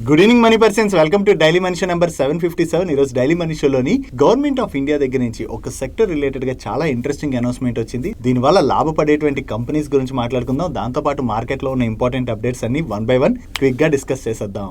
Good evening money persons, welcome to daily money show number 757. ఈరోజు daily money షోలోని government of India దగ్గర నుంచి ఒక సెక్టర్ రిలేటెడ్ గా చాలా ఇంట్రెస్టింగ్ అనౌన్స్మెంట్ వచ్చింది. దీనివల్ల లాభపడేటువంటి కంపెనీస్ గురించి మాట్లాడుకుందాం. దాంతో పాటు మార్కెట్ లో ఉన్న ఇంపార్టెంట్ అప్డేట్స్ అన్ని వన్ బై వన్ క్విక్ గా డిస్కస్ చేసేద్దాం.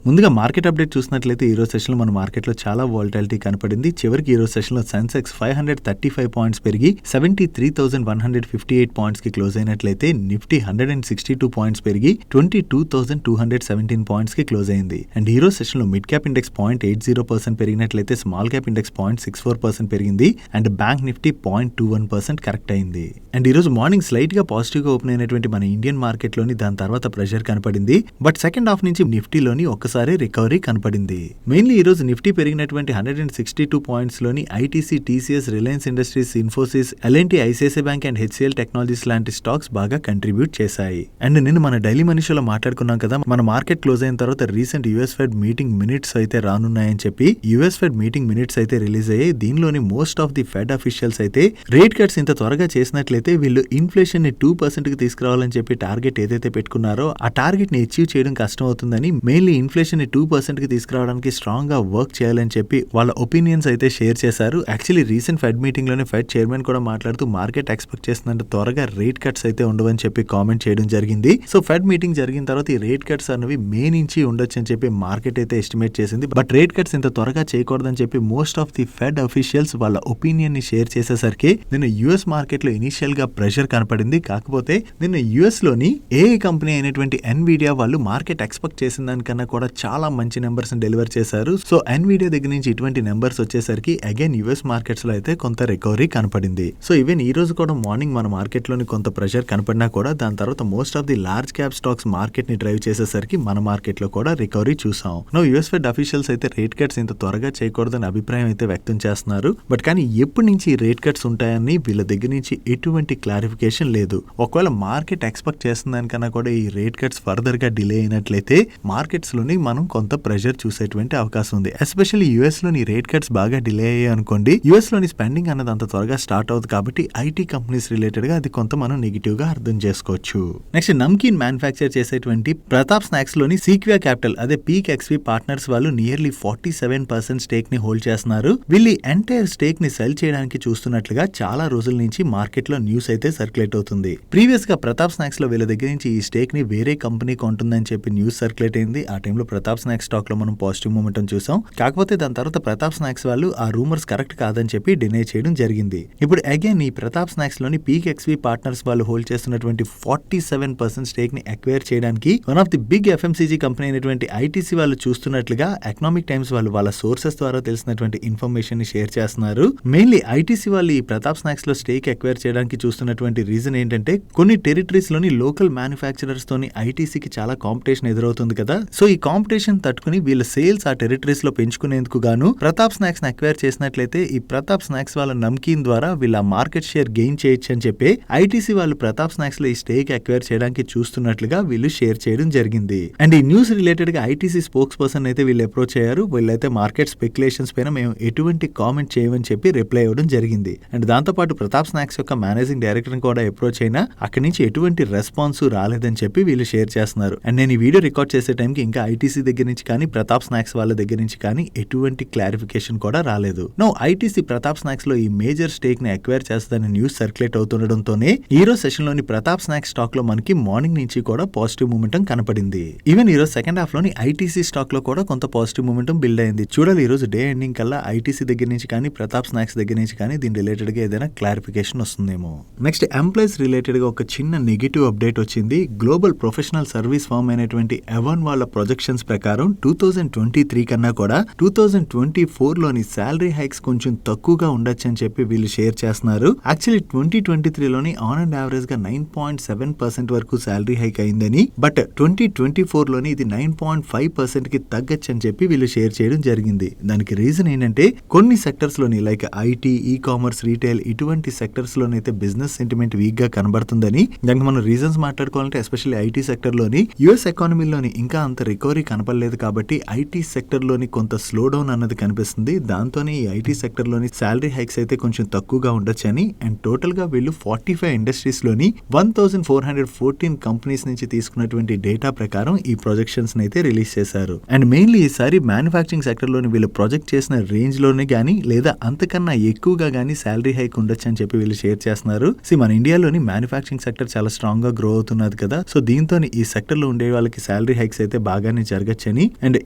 ముందుగా మార్కెట్ అప్డేట్ చూసినట్లయితే ఈ రోజు సెషన్లో మన మార్కెట్లో చాలా వాలటాలిటీ కనపడింది. చివరికి ఈ రోజు సెషన్లో సెన్సెక్స్ 535 పాయింట్స్ పెరిగి 73,158 పాయింట్స్ కి క్లోజ్ అయినట్లయితే నిఫ్టీ 162 పాయింట్స్ పెరిగి 22,217 పాయింట్స్ కి క్లోజ్ అయింది. అండ్ ఈ రోజు సెషన్లో మిడ్ క్యాప్ ఇండెక్స్ 0.80% పెరిగినట్లయితే స్మాల్ క్యాప్ ఇండెక్స్ 0.64% పెరిగింది. అండ్ బ్యాంక్ నిఫ్టీ 0.21% కరెక్ట్ అయింది. అండ్ ఈ రోజు మార్నింగ్ స్లైట్ గా పాజిటివ్ గా ఓపెన్ అయినటువంటి మన ఇండియన్ మార్కెట్ లోని దాని తర్వాత ప్రెషర్ కనపడింది. బట్ సెకండ్ హాఫ్ నుంచి నిఫ్టీలోని ఒకసారి రికవరీ కనపడింది. మెయిన్లీ ఈ రోజు నిఫ్టీ పెరిగినటువంటి 162 పాయింట్స్ లోని ITC, TCS, Reliance Industries, Infosys, LNT, ICICI bank and HCL Technologies లాంటి స్టాక్స్ బాగా కంట్రిబ్యూట్ చేశాయి. అండ్ నిన్న మన డైలీ మనీ షోలో మాట్లాడుకున్నాం కదా, మన మార్కెట్ క్లోజ్ అయిన తర్వాత recent US fed meeting minutes అయితే రానున్నాయని చెప్పి యుఎస్ ఫెడ్ మీటింగ్ మినిట్స్ అయితే రిలీజ్ అయ్యాయి. దీనిలోని most of the fed officials అయితే రేట్ కట్స్ ఇంత త్వరగా చేసినట్లయితే వీళ్ళు ఇన్ఫ్లేషన్ ని 2% కి తీసుకురావాలని చెప్పి టార్గెట్ ఏదైతే పెట్టుకున్నారో ఆ టార్గెట్ ని అచీవ్ చేయడం కష్టం అవుతుందని, మెయిన్లీ ఇన్ఫ్లేషన్ ని 2% కి తీసుకురావడానికి స్ట్రాంగ్ గా వర్క్ చేయాలని చెప్పి వాళ్ళ ఒపీనియన్స్ అయితే షేర్ చేశారు. యాక్చువల్లీ రీసెంట్ ఫెడ్ మీటింగ్ లోనే ఫెడ్ చైర్మన్ కూడా మాట్లాడుతూ మార్కెట్ ఎక్స్పెక్ట్ చేస్తున్నంత త్వరగా రేట్ కట్స్ అయితే ఉండవని చెప్పి కామెంట్ చేయడం జరిగింది. సో ఫెడ్ మీటింగ్ జరిగిన తర్వాత ఈ రేట్ కట్స్ అనేవి మే నుంచి ఉండొచ్చు అని చెప్పి మార్కెట్ అయితే ఎస్టిమేట్ చేసింది. బట్ రేట్ కట్స్ ఇంత త్వరగా చేయకూడదని చెప్పి most of the fed officials వాళ్ళ ఒపీనియన్ ని షేర్ చేసేసరికి నిన్న యుఎస్ మార్కెట్ లో ఇనిషియల్ గా ప్రెషర్ కనపడింది. కాకపోతే నిన్న యుఎస్ లోని ఏఐ కంపెనీ అయినటువంటి ఎన్విడియా వాళ్ళు మార్కెట్ ఎక్స్పెక్ట్ చేసిన దానికన్నా కూడా చాలా మంచి నెంబర్స్ డెలివర్ చేశారు. సో ఎన్విడియా దగ్గర నుంచి ఇటువంటి నెంబర్స్ వచ్చేసరికి అగైన్ యుఎస్ మార్కెట్స్ లో అయితే కొంత రికవరీ కనపడింది. సో ఈవెన్ ఈ రోజు కూడా మార్నింగ్ మన మార్కెట్ లోని కొంత ప్రెషర్ కనపడినా కూడా దాని తర్వాత most of the large cap stocks market ని డ్రైవ్ చేసేసరికి మన మార్కెట్ లో కూడా రికవరీ చూసాం. నో యుఎస్ ఫెడ్ అఫీషియల్స్ అయితే రేట్ కట్స్ ఇంత త్వరగా చేయకూడదని అభిప్రాయం అయితే వ్యక్తం చేస్తున్నారు. బట్ కానీ ఎప్పటి నుంచి రేట్ కట్స్ ఉంటాయని వీళ్ళ దగ్గర నుంచి ఎటువంటి క్లారిఫికేషన్ లేదు. ఒకవేళ మార్కెట్ ఎక్స్పెక్ట్ చేస్తున్న దానికన్నా కూడా ఈ రేట్ కట్స్ ఫర్దర్ గా డిలే అయినట్లయితే మార్కెట్స్ లోని మనం కొంత ప్రెషర్ చూసేటువంటి అవకాశం ఉంది. ఎస్పెషల్లీ యుఎస్ లోని రేట్ కట్స్ బాగా డిలే అయ్యాయి అనుకోండి, యుఎస్ లోని స్పెండింగ్ అన్నది అంత త్వరగా స్టార్ట్ అవుతుంది కాబట్టి ఐటీ కంపెనీస్ రిలేటెడ్ గా అది కొంత మనం నెగిటివ్ గా అర్థం చేసుకోవచ్చు. నెక్స్ట్ నమ్కీన్ మ్యానుఫ్యాక్చర్ చేసేటువంటి ప్రతాప్ స్నాక్స్ లోని సీక్వియా క్యాపిటల్ అదే పీక్ ఎక్స్పీ పార్ట్నర్స్ వాళ్ళు నియర్లీ 47% స్టేక్ ని హోల్డ్ చేస్తున్నారు. వీళ్ళు ఎంటైర్ స్టేక్ ని సెల్ చేయడానికి చూస్తున్నట్లుగా చాలా రోజుల నుంచి మార్కెట్ లో న్యూస్ అయితే సర్క్యులేట్ అవుతుంది. ప్రీవియస్ గా ప్రతాప్ స్నాక్స్ లో వీళ్ళ దగ్గర నుంచి ఈ స్టేక్ ని వేరే కంపెనీ కొంటుందని చెప్పి న్యూస్ సర్క్యులేట్ అయింది. ఆ టైంలో ప్రతాప్ స్నాక్స్ స్టాక్ లో మనం పాజిటివ్ మూమెంటం చూసాం. కాకపోతే దాని తర్వాత ప్రతాప్ స్నాక్స్ వాళ్ళు ఆ రూమర్స్ కరెక్ట్ కాదని చెప్పి డినై చేయడం జరిగింది. ఇప్పుడు అగైన్ ఈ ప్రతాప్ స్నాక్స్ లోని పీక్ ఎక్స్పీ పార్ట్నర్స్ వాళ్ళు హోల్డ్ చేస్తున్నటువంటి 47% స్టేక్ ని అక్వైర్ చేయడానికి one of the big FMCG company అయినటువంటి ఐటీసీ వాళ్ళు చూస్తున్నట్లుగా ఎకనామిక్ టైమ్స్ వాళ్ళు వాళ్ళ సోర్సెస్ ద్వారా తెలిసినటువంటి ఇన్ఫర్మేషన్ ని షేర్ చేస్తున్నారు. మెయిన్లీ ఐటీసీ వాళ్ళు ఈ ప్రతాప్ స్నాక్స్ లో స్టేక్ అక్వైర్ చేయడానికి చూస్తున్నటువంటి రీజన్ ఏంటంటే కొన్ని టెరిటరీస్ లోని లోకల్ మ్యానుఫ్యాక్చరర్స్ తోని ఐటీసీకి చాలా కాంపిటీషన్ ఎదురవుతుంది కదా. సో ఈ కాంపిటీషన్ తట్టుకుని వీళ్ళ సేల్స్ ఆ టెరిటరీస్ లో పెంచుకునేందుకు గాను ప్రతాప్ స్నాక్స్ ని అక్వైర్ చేసినట్లయితే ఈ ప్రతాప్ స్నాక్స్ వాళ్ళ నమ్కీన్ ద్వారా వీళ్ళ మార్కెట్ షేర్ గెయిన్ చేయొచ్చు అని చెప్పి ఐటీసీ వాళ్ళు ప్రతాప్ స్నాక్స్ లో ఈ స్టేక్ అక్వైర్ చేయడానికి చూస్తున్నట్లుగా వీళ్ళు షేర్ చేయడం జరిగింది. అండ్ ఈ న్యూస్ రిలేటెడ్ గా ఐటీసీ స్పోక్స్ పర్సన్ అయితే వీళ్ళు అప్రోచ్ అయ్యారు. వీళ్ళైతే మార్కెట్ స్పెక్యులేషన్స్ పైన మేము ఎటువంటి కామెంట్ చేయమని చెప్పి రిప్లై ఇవ్వడం జరిగింది. అండ్ దాంతో పాటు ప్రతాప్ స్నాక్స్ యొక్క మేనేజింగ్ డైరెక్టర్ కూడా అప్రోచ్ అయినా అక్కడి నుంచి ఎటువంటి రెస్పాన్స్ రాలేదని చెప్పి వీళ్ళు షేర్ చేస్తున్నారు. అండ్ నేను ఈ వీడియో రికార్డ్ చేసే టైంకి ఇంకా ఐటీసీ దగ్గర నుంచి కానీ ప్రతాప్ స్నాక్స్ వాళ్ళ దగ్గర నుంచి కానీ ఎటువంటి క్లారిఫికేషన్ కూడా రాలేదు. నో ఐటీసీ ప్రతాప్ స్నాక్స్ లో ఈ మేజర్ స్టేక్ ని అక్వైర్ చేస్తుందని న్యూస్ సర్క్యులేట్ అవుతుండడంతోనే ఈ రోజు సెషన్ లోని ప్రతాప్ స్నాక్స్ స్టాక్ లో మనకి మార్నింగ్ నుంచి కూడా పాజిటివ్ మూమెంటం కనపడింది. ఈవెన్ ఈ రోజు సెకండ్ హాఫ్ లోని ఐటీసీ స్టాక్ లో కూడా కొంత పాజిటివ్ మూమెంటం బిల్డ్ అయింది. చూడాలి ఈ రోజు డే ఎండింగ్ కల్లా ఐటీసీ దగ్గర నుంచి కానీ ప్రతాప్ స్నాక్స్ దగ్గర నుంచి కానీ దీని రిలేటెడ్ గా ఏదైనా క్లారిఫికేషన్ వస్తుందేమో. నెక్స్ట్ ఎంప్లాయీస్ రిలేటెడ్ గా ఒక చిన్న నెగిటివ్ అప్డేట్ వచ్చింది. గ్లోబల్ ప్రొఫెషనల్ సర్వీస్ ఫర్మ్ అయినటువంటి ఎవన్ వాళ్ళ ప్రొజెక్షన్స్ ప్రకారం 2023 కన్నా కూడా 2024 లోని శాలరీ హైక్స్ కొంచెం తక్కువగా ఉండొచ్చు అని చెప్పి వీళ్ళు షేర్ చేస్తున్నారు. యాక్చువల్లీ 2023 లోని ఆన్ అండ్ యావరేజ్ గా 9.7% వరకు శాలరీ హైక్ అయిందని, బట్ 2024 లోని ఇది 9.5% కి తగ్గచ్చు అని చెప్పి వీళ్ళు షేర్ చేయడం జరిగింది. దానికి రీజన్ ఏంటంటే కొన్ని సెక్టర్స్ లోని like IT, e commerce, retail ఇటువంటి సెక్టర్స్ లోనైతే బిజినెస్ సెంటిమెంట్ వీక్ గా కనబడుతుందని. దానికి మనం రీజన్స్ మాట్లాడుకోవాలంటే ఎస్పెషల్లీ ఐటీ సెక్టర్ లోని యుఎస్ ఎకానమీలోని ఇంకా అంత రికవరీ కనపడలేదు కాబట్టి ఐటీ సెక్టర్ లోని కొంత స్లో డౌన్ అన్నది కనిపిస్తుంది. దాంతోనే ఈ ఐటీ సెక్టర్ లోని శాలరీ హైక్స్ అయితే కొంచెం తక్కువగా ఉండొచ్చని అండ్ టోటల్ గా వీళ్ళు 45 ఇండస్ట్రీస్ లోని 1414 కంపెనీస్ నుంచి తీసుకున్నటువంటి డేటా ప్రకారం ఈ ప్రొజెక్షన్స్ అయితే రిలీజ్ చేశారు. అండ్ మెయిన్లీ ఈసారి మ్యానుఫ్యాక్చరింగ్ సెక్టర్ లోని వీళ్ళు ప్రొజెక్ట్ చేసిన రేంజ్ లోనే గానీ లేదా అంతకన్నా ఎక్కువగా గానీ శాలరీ హైక్ ఉండొచ్చు అని చెప్పి వీళ్ళు షేర్ చేస్తున్నారు. మన ఇండియాలోని మ్యానుఫ్యాక్చరింగ్ సెక్టర్ చాలా స్ట్రాంగ్ గా గ్రో అవుతున్నది కదా, సో దీంతో ఈ సెక్టర్ లో ఉండే వాళ్ళకి శాలరీ హైక్స్ అయితే బాగానే జరగచ్చని and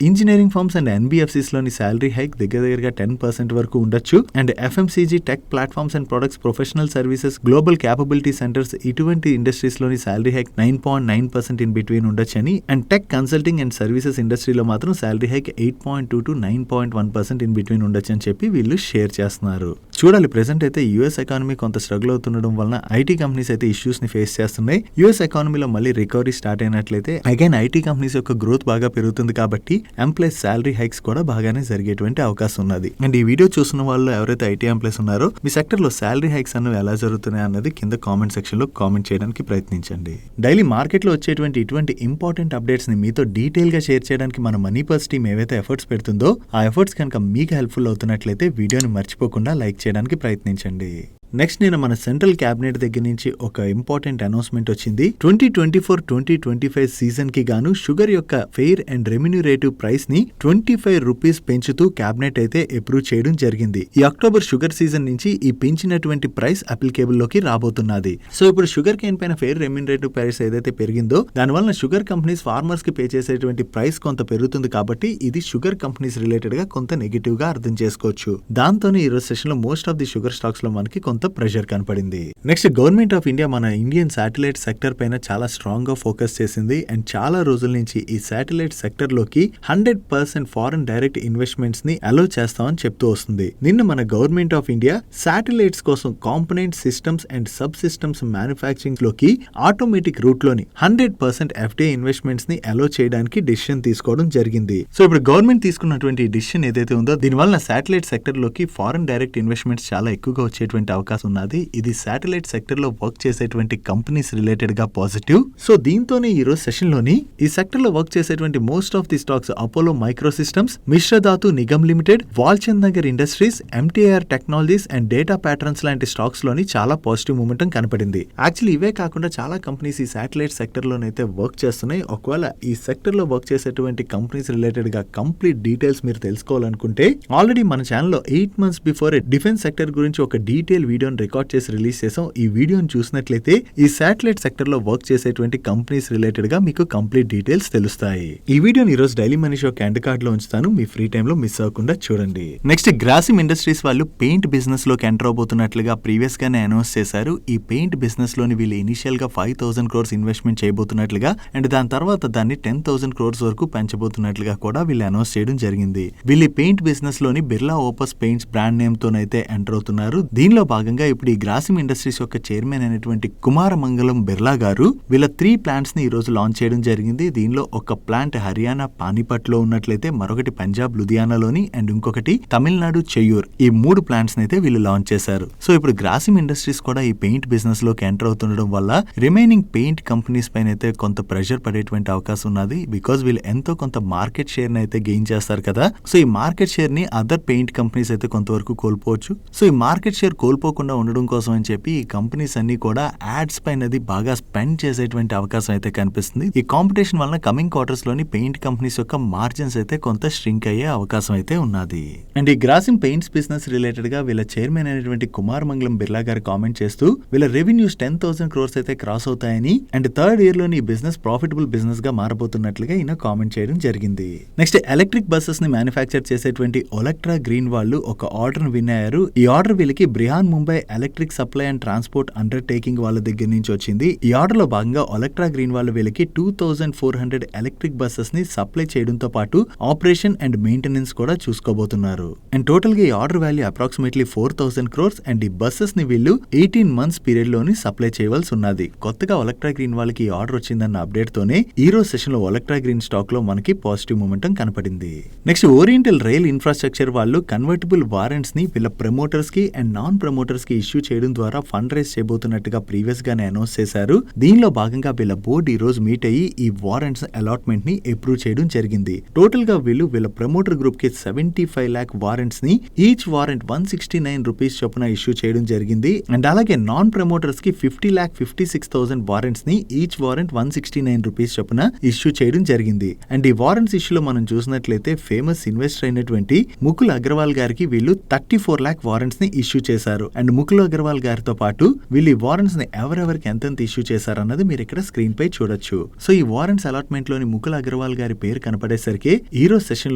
engineering firms and NBFCs లోని శాలరీ హైక్ దగ్గరగా 10% వరకు ఉండొచ్చు. And FMCG, tech platforms and products, professional services, global capability centres ఇటువంటి ఇండస్ట్రీస్ లోని శాలరీ హైక్ 9.9% ఇన్ బిట్వీన్ ఉండొచ్చని and tech consulting and services ఇండస్ట్రీలో మాత్రం salary hike 8.2 to 9.1% in between ఉండొచ్చు అని చెప్పి వీళ్ళు షేర్ చేస్తున్నారు. చూడాలి, ప్రెసెంట్ అయితే యుఎస్ ఎకానమీ కొంత స్ట్రగుల్ అవుతుండడం వలన ఐటీ కంపెనీస్ అయితే ఇష్యూస్ ని ఫేస్ చేస్తున్నాయి. యుఎస్ ఎకానమీలో మళ్ళీ రికవరీ స్టార్ట్ అయినట్లయితే అగైన్ ఐటీ కంపెనీస్ యొక్క గ్రోత్ బాగా పెరుగుతుంది కాబట్టి ఎంప్లాయీస్ శాలరీ హైక్స్ కూడా బాగానే జరిగేటువంటి అవకాశం ఉన్నది. అండ్ ఈ వీడియో చూస్తున్న వాళ్ళు ఎవరైతే ఐటీ ఎంప్లాయీస్ ఉన్నారో మీ సెక్టర్ లో శాలరీ హైక్స్ అన్నవి ఎలా జరుగుతున్నాయి అన్నది కింద కామెంట్ సెక్షన్ లో కామెంట్ చేయడానికి ప్రయత్నించండి. డైలీ మార్కెట్ లో వచ్చేటువంటి ఇటువంటి ఇంపార్టెంట్ అప్డేట్స్ ని మీతో డీటెయిల్ గా షేర్ చేయడానికి మన మనీ పర్స్ టీమ్ ఏవైతే ఎఫర్ట్స్ పెడుతుందో ఆ ఎఫర్ట్స్ కనుక మీకు హెల్ప్ఫుల్ అవుతున్నట్లయితే వీడియోని మర్చిపోకుండా లైక్ చేయడానికి ప్రయత్నించండి. నెక్స్ట్ నేను మన సెంట్రల్ క్యాబినెట్ దగ్గర నుంచి ఒక ఇంపార్టెంట్ అనౌన్స్మెంట్ వచ్చింది. 2024-2025 సీజన్ కి గాను షుగర్ యొక్క ఫెయిర్ అండ్ రెమ్యూనరేటివ్ ప్రైస్ ని 25 రూపీస్ పెంచుతూ క్యాబినెట్ అయితే అప్రూవ్ చేయడం జరిగింది. ఈ అక్టోబర్ షుగర్ సీజన్ నుంచి ఈ పెంచినటువంటి ప్రైస్ అప్లికేబుల్ లోకి రాబోతున్నది. సో ఇప్పుడు షుగర్ కేన్ పైన ఫెయిర్ రెమ్యూనరేటివ్ ప్రైస్ ఏదైతే పెరిగిందో దానివల్ల షుగర్ కంపెనీస్ ఫార్మర్స్ కి పే చేసేటువంటి ప్రైస్ కొంత పెరుగుతుంది కాబట్టి ఇది షుగర్ కంపెనీస్ రిలేటెడ్ గా కొంత నెగిటివ్ గా అర్థం చేసుకోవచ్చు. దాంతోనే ఈ రోజు సెషన్ లో most of the sugar stocks లో మనకి కొంత ప్రెషర్ కనపడింది. నెక్స్ట్ గవర్నమెంట్ ఆఫ్ ఇండియా మన ఇండియన్ శాటిలైట్ సెక్టర్ పైన చాలా స్ట్రాంగ్ గా ఫోకస్ చేసింది అండ్ చాలా రోజుల నుంచి ఈ శాటిలైట్ సెక్టర్ లోకి 100% ఫారెన్ డైరెక్ట్ ఇన్వెస్ట్మెంట్స్ ని అలో చేస్తామని చెప్తూ వస్తుంది. నిన్న మన గవర్నమెంట్ ఆఫ్ ఇండియా శాటిలైట్స్ కోసం component systems and sub systems manufacturing లోకి ఆటోమేటిక్ రూట్ లోని 100% ఎఫ్డిఐ ఇన్వెస్ట్మెంట్స్ ని అలో చేయడానికి డిసిషన్ తీసుకోవడం జరిగింది. సో ఇప్పుడు గవర్నమెంట్ తీసుకున్నటువంటి డిసిషన్ ఏదైతే ఉందో దీనివల్ల శాటిలైట్ సెక్టర్ లోకి ఫారెన్ డైరెక్ట్ ఇన్వెస్ట్మెంట్స్ చాలా ఎక్కువగా వచ్చేటువంటి అవకాశం ఉన్నది. ఇది శాటిలైట్ సెక్టర్ లో వర్క్ చేసేటువంటి కంపెనీస్ రిలేటెడ్ గా పాజిటివ్. సో దీంతోనే ఈ రోజు సెషన్ లోని ఈ సెక్టర్ లో వర్క్ చేసేటువంటి most of the stocks Apollo micro systems, Mishra Dhatu Nigam limited, Walchand Nagar industries, MTR technologies and data patterns లాంటి స్టాక్స్ లోని చాలా పాజిటివ్ మూమెంటం కనపడింది. యాక్చువల్లీ ఇవే కాకుండా చాలా కంపెనీస్ ఈ శాటిలైట్ సెక్టర్ లోనైతే వర్క్ చేస్తున్నాయి. ఒకవేళ ఈ సెక్టర్ లో వర్క్ చేసేటువంటి కంపెనీస్ రిలేటెడ్ గా కంప్లీట్ డీటెయిల్స్ మీరు తెలుసుకోవాలనుకుంటే ఆల్రెడీ మన ఛానల్లో 8 months బిఫోర్ డిఫెన్స్ సెక్టర్ గురించి ఒక డీటెయిల్ వీడియోని రికార్డ్ చేసి రిలీజ్ చేసాం. ఈ వీడియోని చూసినట్లయితే ఈ శాటిలైట్ సెక్టర్ లో వర్క్ చేసేటువంటి కంపెనీస్ రిలేటెడ్ గా మీకు కంప్లీట్ డీటెయిల్స్ తెలుస్తాయి. ఈ వీడియోని ఈ రోజు daily money show end card లో ఉంచుతాను, మీ ఫ్రీ టైమ్ లో మిస్ అవ్వకుండా చూడండి. నెక్స్ట్ గ్రాసిమ్ ఇండస్ట్రీస్ వాళ్ళు పెయింట్ బిజినెస్ లోకి ఎంటర్ అవబోతున్నట్లుగా ప్రీవియస్ గానే అనౌన్స్ చేశారు. ఈ పెయింట్ బిజినెస్ లోని వీళ్ళు ఇనిషియల్ గా 5,000 crores ఇన్వెస్ట్మెంట్ చేయబోతున్నట్లుగా అండ్ దాని తర్వాత దాన్ని 10,000 crores వరకు పెంచబోతున్నట్లుగా కూడా వీళ్ళు అనౌన్స్ చేయడం జరిగింది. వీళ్ళు పెయింట్ బిజినెస్ లోని Birla opus paints brand name తోనైతే ఎంటర్ అవుతున్నారు. దీనిలో భాగంగా ఇప్పుడు ఈ గ్రాసిమ్ ఇండస్ట్రీస్ యొక్క చైర్మన్ అయినటువంటి కుమారమంగళం బిర్లా గారు వీళ్ళ 3 ప్లాంట్స్ ని ఈ రోజు లాంచ్ చేయడం జరిగింది. దీనిలో ఒక ప్లాంట్ హర్యానా పానీపట్ లో ఉన్నట్లయితే మరొకటి పంజాబ్ లుధియానాలోని అండ్ ఇంకొకటి తమిళనాడు చెయ్యూర్, ఈ 3 ప్లాంట్స్ అయితే వీళ్ళు లాంచ్ చేశారు. సో ఇప్పుడు గ్రాసిమ్ ఇండస్ట్రీస్ కూడా ఈ పెయింట్ బిజినెస్ లోకి ఎంటర్ అవుతుండడం వల్ల రిమైనింగ్ పెయింట్ కంపెనీస్ పైన అయితే కొంత ప్రెషర్ పడేటువంటి అవకాశం ఉన్నది. బికాస్ వీళ్ళు ఎంతో కొంత మార్కెట్ షేర్ ని అయితే గెయిన్ చేస్తారు కదా. సో ఈ మార్కెట్ షేర్ ని అదర్ పెయింట్ కంపెనీస్ అయితే కొంతవరకు కోల్పోవచ్చు. సో ఈ మార్కెట్ షేర్ కోల్పోకుండా ఉండడం కోసం అని చెప్పి ఈ కంపెనీస్ అన్ని కూడా యాడ్స్ పైనది బాగా స్పెండ్ చేసేటువంటి అవకాశం అయితే కనిపిస్తుంది. ఈ కాంపిటీషన్ వలన కమింగ్ క్వార్టర్స్ లోని పెయింట్ కంపెనీస్ యొక్క మార్జిన్స్ అయితే కొంత ష్రింక్ అయ్యే అవకాశం అయితే ఉన్నది. అండ్ ఈ గ్రాసిమ్ పెయింట్స్ బిజినెస్ రిలేటెడ్ గా వీళ్ళ చైర్మన్ అయినటువంటి కుమారమంగళం బిర్లా గారు కామెంట్ చేస్తూ వీళ్ళ రెవెన్యూస్ 10,000 crores అయితే క్రాస్ అవుతాయని అండ్ థర్డ్ ఇయర్ లోని ఈ బిజినెస్ ప్రాఫిటబుల్ బిజినెస్ గా మారబోతున్నట్లుగా ఈయన కామెంట్ చేయడం జరిగింది. నెక్స్ట్ ఎలక్ట్రిక్ బస్సెస్ ని మ్యానుఫ్యాక్చర్ చేసేటువంటి ఒలెక్ట్రా గ్రీన్ వాళ్ళు ఒక ఆర్డర్ విన్ అయ్యారు. ఈ ఆర్డర్ వీళ్ళకి Brihanmumbai electric supply and transport undertaking వాళ్ళ దగ్గర నుంచి వచ్చింది. ఈ ఆర్డర్ లో భాగంగా ఒలెక్ట్రా గ్రీన్ వాళ్ళు వీళ్ళకి 2,400 ఎలక్ట్రిక్ బస్సెస్ ని సప్లై చేయడంతో పాటు ఆపరేషన్ అండ్ మెయింటెనెన్స్ కూడా చూసుకోబోతున్నారు. అండ్ టోటల్ గా ఈ order value approximately 4,000 crores and ఈ బస్సెస్ ని వీళ్ళు 18 months పీరియడ్ లోని సప్లై చేయవలసి ఉన్నది. కొత్తగా ఒలెక్ట్రా గ్రీన్ వాళ్ళకి ఈ ఆర్డర్ వచ్చిందన్న అప్డేట్ తోనే ఈ రోజు సెషన్ లో ఒలెక్ట్రా గ్రీన్ స్టాక్ లో మనకి పాజిటివ్ మూమెంటం కనపడింది. నెక్స్ట్ ఓరియంటల్ రైల్ ఇన్ఫ్రాస్ట్రక్చర్ వాళ్ళు కన్వర్టబుల్ వారెంట్స్ ని వీళ్ళ ప్రమోటర్స్ కి అండ్ నాన్ ప్రమోటర్స్ ప్రమోటర్స్ కి ఇష్యూ చేయడం ద్వారా ఫండ్ రైజ్ చేయబోతున్నట్టుగా ప్రీవియస్ గానే అనౌన్స్ చేశారు. దీనిలో భాగంగా వీళ్ళ బోర్డు ఈ రోజు మీట్ అయ్యి ఈ వారెంట్స్ అలాట్మెంట్ ని అప్రూవ్ చేయడం జరిగింది. టోటల్ గా వీళ్ళ ప్రమోటర్ గ్రూప్ కి 75 lakh వారెంట్స్ ని ఈచ్ వారెంట్ 169 రూపీస్ చొప్పున ఇష్యూ చేయడం జరిగింది. అండ్ అలాగే నాన్ ప్రమోటర్స్ కి 50,56,000 వారెంట్స్ ని ఈచ్ వారెంట్ 169 రూపీస్ చొప్పున ఇష్యూ చేయడం జరిగింది. అండ్ ఈ వారెంట్స్ ఇష్యూలో మనం చూసినట్లయితే ఫేమస్ ఇన్వెస్టర్ అయినటువంటి ముకుల్ అగర్వాల్ గారికి వీళ్ళు 34 lakh వారెంట్స్ ని ఇష్యూ చేశారు. అండ్ ముకుల్ అగర్వాల్ గారితో పాటు వీళ్ళు ఈ వారెంట్స్ ని ఎవరెవరికి ఎంతెంత ఇష్యూ చేశారన్నది మీరు ఇక్కడ స్క్రీన్ పై చూడొచ్చు. సో ఈ వారెంట్స్ అలాట్మెంట్ లోని ముకుల్ అగర్వాల్ గారి పేరు కనపడేసరికి ఈ రోజు సెషన్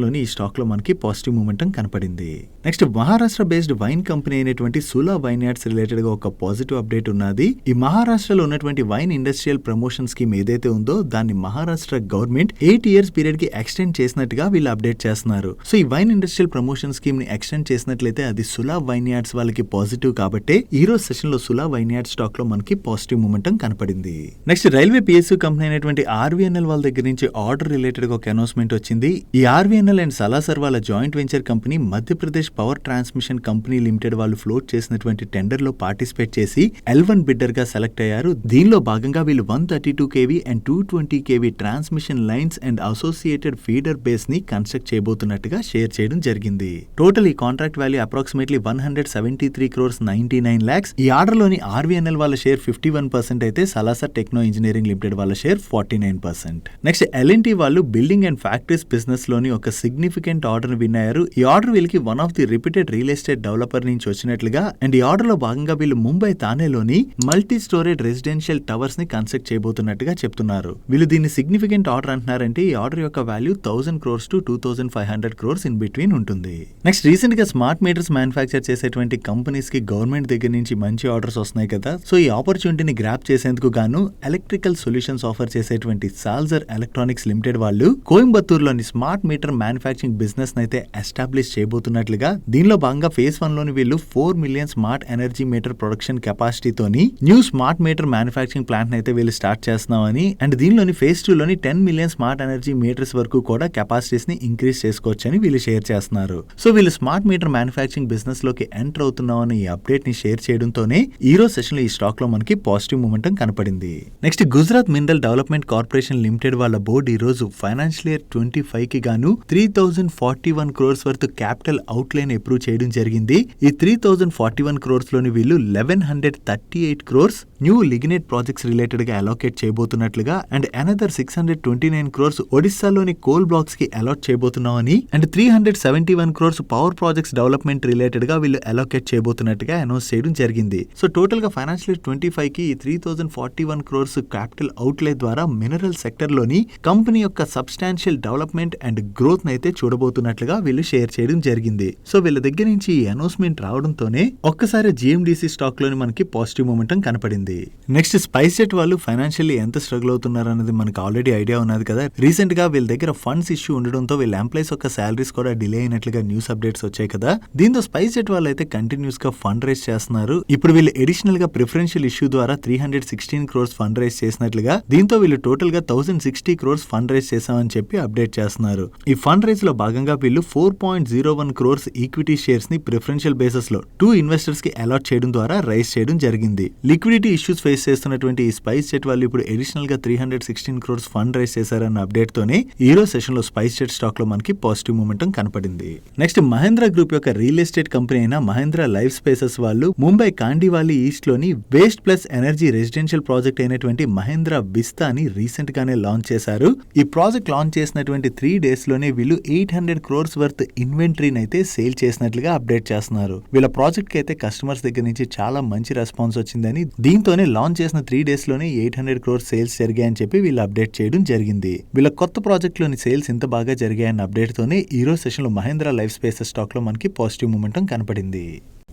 లోని ఈ స్టాక్ లో మనకి పాజిటివ్ మూమెంటం కనపడింది. Next Maharashtra based wine company అయినటువంటి సులా వైన్ యార్డ్స్ రిలేటెడ్ గా ఒక పాజిటివ్ అప్డేట్ ఉన్నది. ఈ మహారాష్ట్రలో ఉన్నటువంటి వైన్ ఇండస్ట్రియల్ ప్రమోషన్ స్కీమ్ ఏదైతే ఉందో దాన్ని మహారాష్ట్ర గవర్నమెంట్ 8 years పీరియడ్ కి ఎక్స్టెండ్ చేసినట్టుగా వీళ్ళు అప్డేట్ చేస్తున్నారు. సో ఈ వైన్ ఇండస్ట్రియల్ ప్రమోషన్ స్కీమ్ ని ఎక్స్టెండ్ చేసినట్లయితే అది సులా వైన్ యార్డ్స్ వాళ్ళకి పాజిటివ్ కాబట్టి ఈ రోజు సెషన్ లో సులా వైన్ యార్డ్ స్టాక్ లో మనకి పాజిటివ్ మూమెంటం కనపడింది. నెక్స్ట్ రైల్వే పిఎస్యూ కంపెనీ అయినటువంటి ఆర్వీఎన్ఎల్ వాళ్ళ దగ్గర నుంచి ఆర్డర్ రిలేటెడ్ గా ఒక అనౌన్స్మెంట్ వచ్చింది. ఈ ఆర్వీఎన్ఎల్ అండ్ సలాసర్ వాళ్ళ joint venture company Madhya Pradesh power transmission company limited వాళ్ళు ఫ్లోట్ చేసినటువంటి టెండర్ లో పార్టిసిపేట్ చేసి L1 బిడ్డర్ గా సెలెక్ట్ అయ్యారు. దీనిలో భాగంగా వీళ్ళు 132 kV and 220 kV transmission lines and associated feeder base ని కన్స్ట్రక్ట్ చేయబోతున్నట్టుగా షేర్ చేయడం జరిగింది. టోటల్ ఈ contract value approximately 173 crores 99 lakhs. ఈ ఆర్డర్ లోని ఆర్వీఎన్ఎల్ వాళ్ళ షేర్ 51% అయితే సలాసర్ టెక్నో ఇంజనీరింగ్ లిమిటెడ్ వాళ్ళ షేర్ 49%. నెక్స్ట్ L&T వాళ్ళు బిల్డింగ్ అండ్ ఫ్యాక్టరీస్ బిజినెస్ లోని ఒక సిగ్నిఫికెంట్ ఆర్డర్ విన్ అయ్యారు. ఈ ఆర్డర్ వీళ్ళకి one of the repeated real estate developer నుంచి వచ్చినట్లుగా అండ్ ఈ ఆర్డర్ లో భాగంగా వీళ్ళు ముంబై తానేలోని మల్టీ స్టోరేజ్ రెసిడెన్షియల్ టవర్స్ ని కన్స్ట్రక్ట్ చేయబోతున్నట్టుగా చెప్తున్నారు. వీళ్ళు దీన్ని సిగ్నిఫికెంట్ ఆర్డర్ అంటున్నారంటే ఈ ఆర్డర్ యొక్క value 1000 crores to 2500 crores in between ఉంటుంది. నెక్స్ట్ రీసెంట్ గా స్మార్ట్ మీటర్స్ మ్యానుఫ్యాక్చర్ చేసేటువంటి కంపెనీస్ కి గవర్నమెంట్ దగ్గర నుంచి మంచి ఆర్డర్స్ వస్తున్నాయి కదా. సో ఈ ఆపర్చునిటీని గ్రాప్ చేసేందుకు గాను ఎలక్ట్రికల్ సొల్యూషన్స్ ఆఫర్ చేసేటువంటి సాల్జర్ ఎలక్ట్రానిక్స్ లిమిటెడ్ వాళ్ళు కోయంబత్తూర్ లోని స్మార్ట్ మీటర్ మ్యానుఫ్యాక్చరింగ్ బిజినెస్ అయితే ఎస్టాబ్లిష్ చేయబోతున్నట్లుగా దీనిలో భాగంగా ఫేజ్ 1 లోని వీళ్ళు 4 million smart energy meter production కెపాసిటీతోని new smart meter manufacturing plant అయితే వీళ్ళు స్టార్ట్ చేస్తున్నామని అండ్ దీనిలోని ఫేజ్ 2 లోని 10 million స్మార్ట్ ఎనర్జీ మీటర్స్ వరకు కూడా కెపాసిటీస్ ని ఇంక్రీజ్ చేసుకోవచ్చని వీళ్ళు షేర్ చేస్తున్నారు. సో వీళ్ళు స్మార్ట్ మీటర్ మ్యానుఫ్యాక్చరింగ్ బిజినెస్ లోకి ఎంటర్ అవుతున్నామని ఈ అప్డేట్ ని షేర్ చేయడంతోనే ఈ రోజు సెషన్ లో ఈ స్టాక్ లో మనకి పాజిటివ్ మూమెంటం కనపడింది. Next Gujarat mineral development corporation limited వాళ్ళ బోర్డు ఈ రోజు ఫైనాన్షియల్ ఇయర్ 25 కి గాను 3041 crores worth capital outline approve చేయడం జరిగింది. ఈ 3041 crores లోని వీళ్ళు 1138 crores new lignite projects related గా అలోకేట్ చేయబోతున్నట్లుగా అండ్ అనదర్ 629 crores ఒడిస్సాలోని కోల్ బ్లాక్స్ కి అలాట్ చేయబోతున్నామని and 371 crores power projects development related గా వీళ్ళు అలోకేట్ చేయబోతున్నట్టుగా అనౌన్స్ చేయడం జరిగింది. సో టోటల్ గా ఫైనాన్షియల్ ఇయర్ 25 కి 3041 crores క్యాపిటల్ అవుట్లే ద్వారా మినరల్ సెక్టర్ లోని కంపెనీ యొక్క సబ్స్టాన్షియల్ డెవలప్మెంట్ అండ్ గ్రోత్ అయితే చూడబోతున్నట్లుగా వీళ్ళు షేర్ చేయడం జరిగింది. సో వీళ్ళ దగ్గర నుంచి ఈ అనౌన్స్మెంట్ రావడంతోనే ఒక్కసారి జిఎండిసి స్టాక్ లోని మనకి పాజిటివ్ మూమెంటం కనపడింది. నెక్స్ట్ స్పైస్ జెట్ వాళ్ళు ఫైనాన్షియల్లీ ఎంత స్ట్రగుల్ అవుతున్నారు అన్నది మనకు ఆల్రెడీ ఐడియా ఉన్నది కదా. రీసెంట్ గా వీళ్ళ దగ్గర ఫండ్స్ ఇష్యూ ఉండడంతో వీళ్ళ ఎంప్లాయీస్ యొక్క సాలరీస్ కూడా డిలే అయినట్లుగా న్యూస్ అప్డేట్స్ వచ్చాయి కదా. దీంతో స్పైస్ జెట్ వాళ్ళు అయితే కంటిన్యూస్ గా ఫండ్ రైజ్ చేస్తున్నారు. ఇప్పుడు వీళ్ళు అడిషనల్ గా ప్రిఫరెన్షియల్ ఇష్యూ ద్వారా 316 crores ఫండ్ రైజ్ చేసినట్లుగా దీంతో వీళ్ళు టోటల్ గా 1060 crores ఫండ్ రైజ్ చేశామని చెప్పి అప్డేట్ చేస్తున్నారు. ఈ ఫండ్ రైజ్ లో భాగంగా వీళ్ళు 4.01 crores ఈక్విటీ షేర్స్ ని ప్రిఫరెన్షియల్ బేసిస్ లో 2 ఇన్వెస్టర్స్ కి అలాట్ చేయడం ద్వారా రైజ్ చేయడం జరిగింది. లిక్విడిటీ ఇష్యూస్ ఫేస్ చేస్తున్నటువంటి ఈ స్పైస్ జెట్ వాళ్ళు ఇప్పుడు అడిషనల్ గా 316 crores ఫండ్ రైజ్ చేశారన్న అప్డేట్ తోనే ఈ రోజు సెషన్ లో స్పైస్ జెట్ స్టాక్ లో మనకి పాజిటివ్ మూమెంటం కనపడింది. నెక్స్ట్ మహేంద్ర గ్రూప్ యొక్క రియల్ ఎస్టేట్ కంపెనీ అయిన మహేంద్ర లైఫ్ స్పేసెస్ వాళ్ళు ముంబై కాండివాలి ఈస్ట్ లోని waste plus energy residential project అయినటువంటి మహేంద్ర విస్తాని రీసెంట్ గానే లాంచ్ చేశారు. ఈ ప్రాజెక్ట్ లాంచ్ చేసినటువంటి 3 days లోనే వీళ్ళు 800 crores వర్త్ ఇన్వెంటరీని అయితే సేల్ చేసినట్లుగా అప్డేట్ చేస్తున్నారు. వీళ్ళ ప్రాజెక్ట్ కి అయితే కస్టమర్స్ దగ్గర నుంచి చాలా మంచి రెస్పాన్స్ వచ్చిందని దీంతోనే లాంచ్ చేసిన 3 days లోనే 800 crores సేల్స్ జరిగాయని చెప్పి వీళ్ళు అప్డేట్ చేయడం జరిగింది. వీళ్ళ కొత్త ప్రాజెక్ట్ లోని సేల్స్ ఇంత బాగా జరిగాయన్న అప్డేట్ తోనే ఈ రోజు సెషన్ లో మహేంద్ర లైఫ్ స్పేసెస్ స్టాక్ లో మనకి పాజిటివ్ మూమెంటం కనపడింది.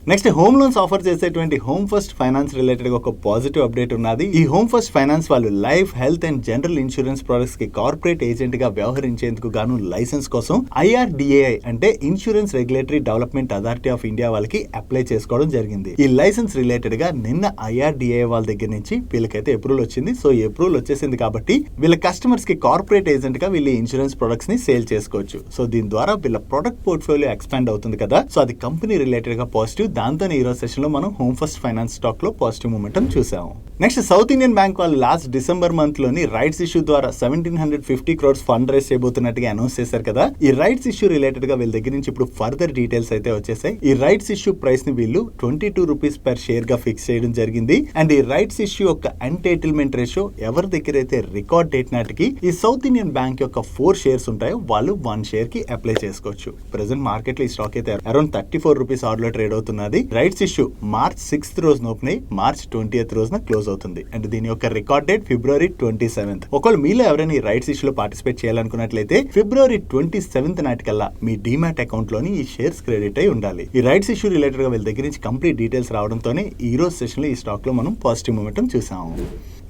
నెక్స్ట్ హోమ్ లోన్స్ ఆఫర్ చేసేటువంటి హోమ్ ఫస్ట్ ఫైనాన్స్ రిలేటెడ్ గా ఒక పాజిటివ్ అప్డేట్ ఉన్నది. ఈ హోమ్ ఫస్ట్ ఫైనాన్స్ వాళ్ళు life, health and general insurance products కి కార్పొరేట్ ఏజెంట్ గా వ్యవహరించేందుకు గాను లైసెన్స్ కోసం IRDAI అంటే insurance regulatory development authority of India వాళ్ళకి అప్లై చేసుకోవడం జరిగింది. ఈ లైసెన్స్ రిలేటెడ్ గా నిన్న IRDAI వాళ్ళ దగ్గర నుంచి వీళ్ళకైతే అప్రూవల్ వచ్చింది. సో ఈ అప్రూవల్ వచ్చేసింది కాబట్టి వీళ్ళ కస్టమర్స్ కి కార్పొరేట్ ఏజెంట్ గా వీళ్ళ ఇన్సూరెన్స్ ప్రొడక్ట్స్ ని సేల్ చేసుకోవచ్చు. సో దీని ద్వారా వీళ్ళ ప్రొడక్ట్ పోర్ట్ఫోలియో ఎక్స్పాండ్ అవుతుంది కదా. సో అది కంపెనీ రిలేటెడ్ గా పాజిటివ్. దాంతోనే ఈ రోజు సెషన్ లో మనం హోమ్ ఫస్ట్ ఫైనాన్స్ స్టాక్ లో పాజిటివ్ మూమెంటం చూసాము. నెక్స్ట్ సౌత్ ఇండియన్ బ్యాంక్ వాళ్ళు లాస్ట్ డిసెంబర్ మంత్ లోని రైట్స్ ఇష్యూ ద్వారా 1750 crores ఫండ్ రైజ్ చేయబోతున్నట్టుగా అనౌన్స్ చేశారు కదా. ఈ రైట్స్ ఇష్యూ రిలేటెడ్ గా వీళ్ళ దగ్గర నుంచి ఇప్పుడు ఫర్దర్ డీటెయిల్స్ అయితే వచ్చేసాయి. ఈ రైట్స్ ఇష్యూ ప్రైస్ ని వీళ్ళు 22 రూపీస్ పర్ షేర్ గా ఫిక్స్ చేయడం జరిగింది. అండ్ ఈ రైట్స్ ఇష్యూ యొక్క ఎంటైటిల్మెంట్ రేషియో ఎవరి దగ్గర అయితే రికార్డ్ డేట్ నాటికి ఈ సౌత్ ఇండియన్ బ్యాంక్ యొక్క 4 షేర్స్ ఉంటాయో వాళ్ళు 1 షేర్ కి అప్లై చేసుకోవచ్చు. ప్రెసెంట్ మార్కెట్ లో ఈ స్టాక్ అయితే అరౌండ్ 34 రూపీస్ ఆర్డర్ లో ట్రేడ్ అవుతున్నది. రైట్స్ ఇష్యూ మార్చ్ 6th రోజున ఓపెన్ అయ్యి మార్చ్ 20th రోజున క్లోజ్ అవుతుంది. అండ్ దీని యొక్క రికార్డ్ డేట్ ఫిబ్రవరి 27th. ఒకవేళ మీలో ఎవరైనా ఈ రైట్స్ ఇష్యూలో పార్టిసిపేట్ చేయాలనుకున్నట్లయితే ఫిబ్రవరి 27th నాటికల్లా మీ డీమ్యాట్ అకౌంట్ లోని ఈ షేర్స్ క్రెడిట్ అయి ఉండాలి. ఈ రైట్స్ ఇష్యూ రిలేటెడ్ గా వీళ్ళ దగ్గర నుంచి కంప్లీట్ డీటెయిల్స్ రావడంతోనే ఈ రోజు సెషన్ లో ఈ స్టాక్ లో మనం పాజిటివ్ మూమెంటం చూసాము.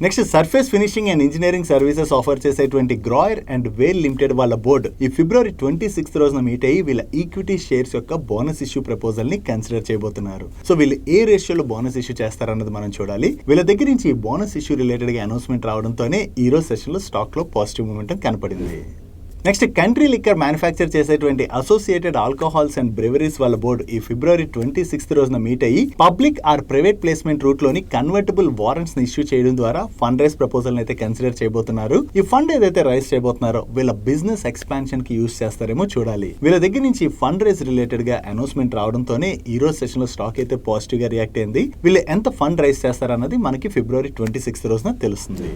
Next surface finishing and engineering services offer చేసేటువంటి గ్రాయర్ అండ్ వేల్ లిమిటెడ్ వాళ్ళ బోర్డు ఈ ఫిబ్రవరి 26th రోజున మీట్ అయ్యి వీళ్ళ ఈక్విటీ షేర్స్ యొక్క బోనస్ ఇష్యూ ప్రపోజల్ ని కన్సిడర్ చేయబోతున్నారు. సో వీళ్ళు ఏ రేషియోలో బోనస్ ఇష్యూ చేస్తారన్నది మనం చూడాలి. వీళ్ళ దగ్గర నుంచి ఈ బోనస్ ఇష్యూ రిలేటెడ్ గా అనౌన్స్మెంట్ రావడంతోనే ఈ రోజు సెషన్ లో స్టాక్ లో పాజిటివ్ మూమెంటం కనపడింది. నెక్స్ట్ కంట్రీ లిక్కర్ మ్యానుఫ్యాక్చర్ చేసేటువంటి అసోసియేటెడ్ ఆల్కహాల్స్ అండ్ బ్రెవరీస్ వాళ్ళ బోర్డు ఈ ఫిబ్రవరి 26th రోజున మీట్ అయ్యి public or private placement route లోని కన్వర్టబుల్ వారెంట్స్ ని ఇష్యూ చేయడం ద్వారా ఫండ్ రైజ్ ప్రపోజల్ అయితే కన్సిడర్ చేయబోతున్నారు. ఈ ఫండ్ ఏదైతే రైజ్ చేయబోతున్నారో వీళ్ళ బిజినెస్ ఎక్స్పాన్షన్ కి యూజ్ చేస్తారేమో చూడాలి. వీళ్ళ దగ్గర నుంచి ఫండ్ రైజ్ రిలేటెడ్ గా అనౌన్స్మెంట్ రావడంతోనే ఈ రోజు సెషన్ లో స్టాక్ అయితే పాజిటివ్ గా రియాక్ట్ అయింది. వీళ్ళు ఎంత ఫండ్ రైజ్ చేస్తారన్నది మనకి ఫిబ్రవరి 26th రోజున తెలుస్తుంది.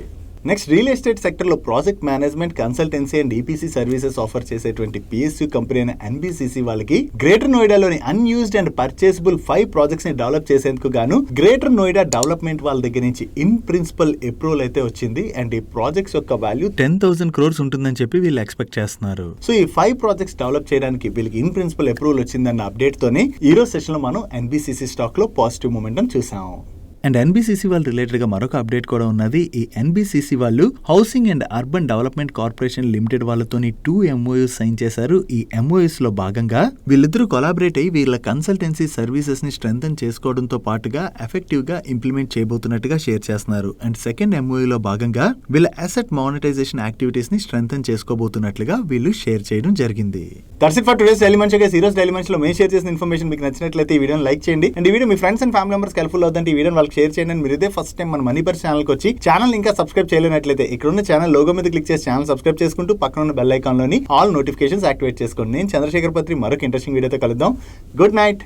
నెక్స్ట్ రియల్ ఎస్టేట్ సెక్టర్ లో project management consultancy and EPC services offer చేసేటువంటి పిఎస్యు కంపెనీ అయిన ఎన్బిసిసి వాళ్ళకి గ్రేటర్ నోయిడాలోని అన్యూజ్డ్ అండ్ పర్చేసబుల్ 5 ప్రాజెక్ట్స్ ని డెవలప్ చేసేందుకు గాను గ్రేటర్ నోయిడా డెవలప్మెంట్ వాళ్ళ దగ్గర నుంచి ఇన్ ప్రిన్సిపల్ అప్రూవల్ అయితే వచ్చింది. అండ్ ఈ ప్రాజెక్ట్స్ యొక్క వాల్యూ 10,000 crores ఉంటుందని చెప్పి వీళ్ళు ఎక్స్పెక్ట్ చేస్తున్నారు. సో ఈ 5 ప్రాజెక్ట్స్ డెవలప్ చేయడానికి వీళ్ళకి ఇన్ ప్రిన్సిపల్ అప్రూవల్ వచ్చిందన్న అప్డేట్ తోనే ఈ రోజు సెషన్ లో మనం ఎన్బిసిసి స్టాక్ లో పాజిటివ్ మూమెంటం చూసాము. అండ్ ఎన్బిసిసి వాళ్ళు రిలేటెడ్ గా మరొక అప్డేట్ కూడా ఉన్నది. ఈ ఎన్బిసిసి వాళ్ళు housing and urban development corporation limited వాళ్ళతోని 2 MOUs సైన్ చేశారు. ఈ MOUs లో భాగంగా వీళ్ళిద్దరూ కొలాబరేట్ అయ్యి వీళ్ళ కన్సల్టెన్సీ సర్వీసెస్ ని స్ట్రెంథన్ చేసుకోవడంతో పాటుగా ఎఫెక్టివ్ గా ఇంప్లిమెంట్ చేయబోతున్నట్టుగా షేర్ చేస్తున్నారు. అండ్ సెకండ్ MOU లో భాగంగా వీళ్ళ అసెట్ మానిటైజేషన్ యాక్టివిటీస్ ని స్ట్రెంథన్ చేసుకోబోతున్నట్లుగా వీళ్ళు షేర్ చేయడం జరిగింది. That's it for today's daily munch guys. ఈ రోజు డైలీ మంచ్ లో మేము షేర్ చేసిన ఇన్ఫర్మేషన్ మీకు నచ్చినట్లయితే ఈ వీడియోని లైక్ చేయండి. అండ్ ఈ video me friends and family members helpful అవుతుంటే ఈ వీడియోని షేర్ చేయండి. మీరు ఇదే ఫస్ట్ టైం మన మనీ పర్స్ ఛానల్కి వచ్చి ఛానల్ ఇంకా సబ్స్క్రైబ్ చేయలేనట్లయితే ఇక్కడ ఉన్న ఛానల్ లోగో మీద క్లిక్ చేసి ఛానల్ సబ్స్క్రైబ్ చేసుకుంటూ పక్కన ఉన్న బెల్ ఐకాన్ లోని ఆల్ నోటిఫికేషన్స్ యాక్టివేట్ చేసుకోండి. నేను చంద్రశేఖర్ పత్రి మరొక ఇంట్రెస్టింగ్ వీడియోతో కలుద్దాం. Good night.